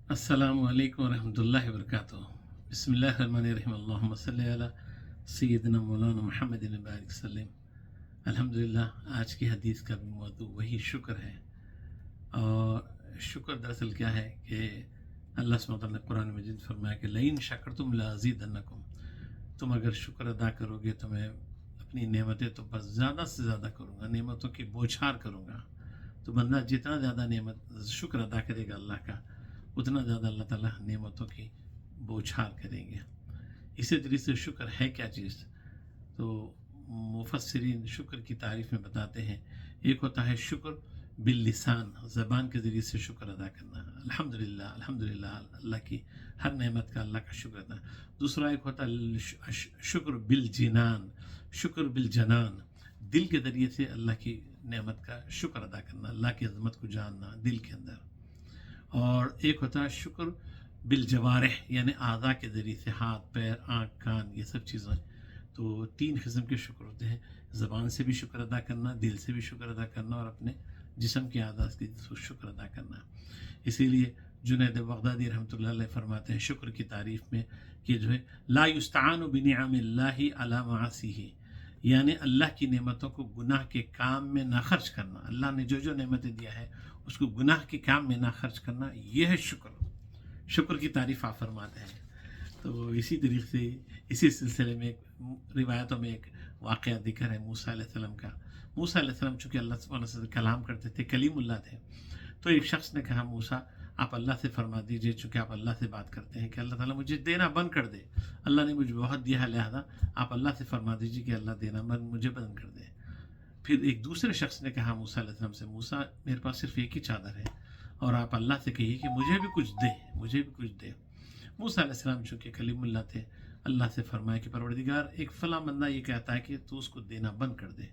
السلام علیکم ورحمۃ اللہ وبرکاتہ۔ بسم اللہ الرحمن الرحیم، اللہم صلی علی سیدنا مولانا محمد بارک وسلم۔ الحمدللہ آج کی حدیث کا بھی موضوع وہی شکر ہے، اور شکر دراصل کیا ہے کہ اللہ سبحانہ وتعالیٰ نے قرآن مجید فرمایا کہ لئن شکرتم لازیدنکم، تم اگر شکر ادا کرو گے تو میں اپنی نعمتیں تو بس زیادہ سے زیادہ کروں گا، نعمتوں کی بوچھار کروں گا۔ تو بندہ جتنا زیادہ نعمت شکر ادا کرے گا اللہ کا، اتنا زیادہ اللہ تعالیٰ نعمتوں کی بوچھار کریں گے۔ اسی طریقے سے شکر ہے کیا چیز؟ تو مفسرین شکر کی تعریف میں بتاتے ہیں، ایک ہوتا ہے شکر باللسان، زبان کے ذریعے سے شکر ادا کرنا، الحمدللہ الحمدللہ، اللہ کی ہر نعمت کا اللہ کا شکر ادا۔ دوسرا ایک ہوتا ہے شکر بالجنان، شکر بالجنان، دل کے ذریعے سے اللہ کی نعمت کا شکر ادا کرنا، اللہ کی عظمت کو جاننا دل کے اندر۔ اور ایک ہوتا ہے شکر بالجوارح، یعنی اعضاء کے ذریعے سے، ہاتھ پیر آنکھ کان یہ سب چیزیں۔ تو تین قسم کے شکر ہوتے ہیں، زبان سے بھی شکر ادا کرنا، دل سے بھی شکر ادا کرنا، اور اپنے جسم کے اعضاء سے شکر ادا کرنا۔ اسی لیے جنید بغدادی رحمۃ اللہ علیہ فرماتے ہیں شکر کی تعریف میں کہ جو ہے لا یستعان بنعم اللہ علی معاصیہ، یعنی اللہ کی نعمتوں کو گناہ کے کام میں نہ خرچ کرنا، اللہ نے جو نعمتیں دیا ہے اس کو گناہ کے کام میں نہ خرچ کرنا، یہ ہے شکر۔ شکر کی تعریف آپ فرماتے ہیں۔ تو اسی طریقے سے اسی سلسلے میں روایتوں میں ایک واقعہ ذکر ہے موسیٰ علیہ السلام کا۔ موسیٰ علیہ السلام چونکہ اللہ سبحانہ سے کلام کرتے تھے، کلیم اللہ تھے، تو ایک شخص نے کہا موسیٰ آپ اللہ سے فرما دیجئے، چونکہ آپ اللہ سے بات کرتے ہیں، کہ اللہ تعالیٰ مجھے دینا بند کر دے، اللہ نے مجھے بہت دیا ہے، لہذا آپ اللہ سے فرما دیجئے کہ اللہ دینا مجھے بند کر دے۔ پھر ایک دوسرے شخص نے کہا موسیٰ علیہ السلام سے موسیٰ میرے پاس صرف ایک ہی چادر ہے، اور آپ اللہ سے کہیے کہ مجھے بھی کچھ دے، مجھے بھی کچھ دے۔ موسیٰ علیہ السلام چونکہ کلیم اللہ تھے، اللہ سے فرمایا کہ پروردگار ایک فلاں بندہ یہ کہتا ہے کہ تو اس کو دینا بند کر دے،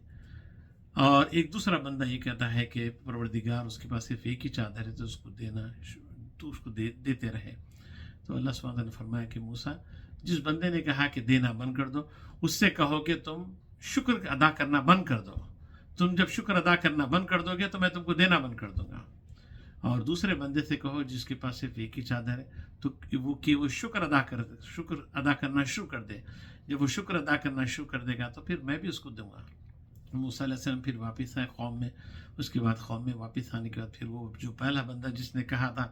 اور ایک دوسرا بندہ یہ کہتا ہے کہ پروردگار اس کے پاس صرف ایک ہی چادر ہے تو اس کو دینا، تو اس کو دیتے رہے۔ تو اللہ سبحانہ وتعالیٰ نے فرمایا کہ موسیٰ جس بندے نے کہا کہ دینا بند کر دو، اس سے کہو کہ تم شکر ادا کرنا بند کر دو، تم جب شکر ادا کرنا بند کر دو گے تو میں تم کو دینا بند کر دوں گا۔ اور دوسرے بندے سے کہو جس کے پاس صرف ایک ہی چادر ہے تو وہ شکر ادا کرنا شروع کر دے، جب وہ شکر ادا کرنا شروع کر دے گا تو پھر میں بھی اس کو دوں گا۔ موسیٰ علیہ السلام پھر واپس آئے قوم میں، اس کے بعد قوم میں واپس آنے کے بعد پھر وہ جو پہلا بندہ جس نے کہا تھا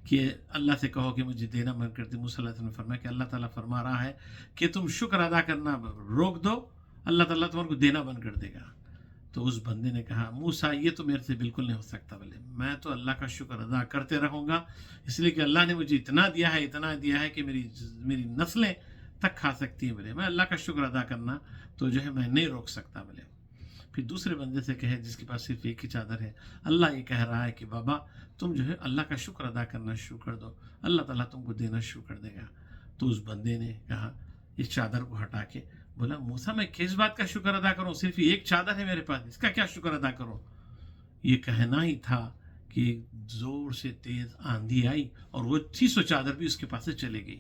کہ اللہ سے کہو کہ مجھے دینا بند کر دے، موسیٰ علیہ السلام نے فرمایا کہ اللہ تعالیٰ فرما رہا ہے کہ تم شکر ادا کرنا روک دو، اللہ تعالیٰ تمہارے کو دینا بند کر دے گا۔ تو اس بندے نے کہا موسیٰ یہ تو میرے سے بالکل نہیں ہو سکتا، بولے میں تو اللہ کا شکر ادا کرتے رہوں گا، اس لیے کہ اللہ نے مجھے اتنا دیا ہے کہ میری نسلیں تک کھا سکتی ہیں، بولے میں اللہ کا شکر ادا کرنا تو جو ہے میں نہیں روک سکتا۔ بولے پھر دوسرے بندے سے کہے جس کے پاس صرف ایک ہی چادر ہے، اللہ یہ کہہ رہا ہے کہ بابا تم جو ہے اللہ کا شکر ادا کرنا شروع کر دو، اللہ تعالیٰ تم کو دینا شروع کر دے گا۔ تو اس بندے نے کہا اس چادر کو ہٹا کے بولا موسیٰ میں کس بات کا شکر ادا کروں، صرف ایک چادر ہے میرے پاس، اس کا کیا شکر ادا کروں؟ یہ کہنا ہی تھا کہ زور سے تیز آندھی آئی اور وہ 300 چادر بھی اس کے پاس سے چلے گئی۔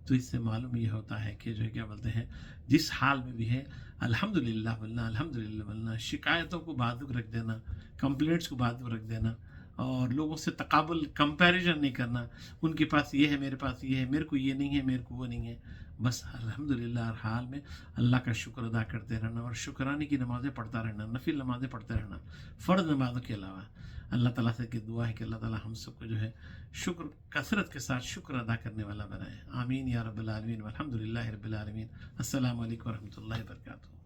تو اس سے معلوم یہ ہوتا ہے کہ جو کیا بولتے ہیں جس حال میں بھی ہے الحمدللہ بولنا، الحمدللہ بولنا، شکایتوں کو بازو رکھ دینا، کمپلینٹس کو بازو رکھ دینا، اور لوگوں سے تقابل کمپیریزن نہیں کرنا، ان کے پاس یہ ہے میرے پاس یہ ہے، میرے کو یہ نہیں ہے میرے کو وہ نہیں ہے، بس الحمدللہ ہر حال میں اللہ کا شکر ادا کرتے رہنا، اور شکرانے کی نمازیں پڑھتا رہنا، نفل نمازیں پڑھتے رہنا فرض نمازوں کے علاوہ۔ اللہ تعالیٰ سے کی دعا ہے کہ اللہ تعالیٰ ہم سب کو جو ہے شکر کثرت کے ساتھ شکر ادا کرنے والا بنائے، آمین یا رب العالمین، والحمدللہ رب العالمین۔ السلام علیکم ورحمۃ اللہ وبرکاتہ۔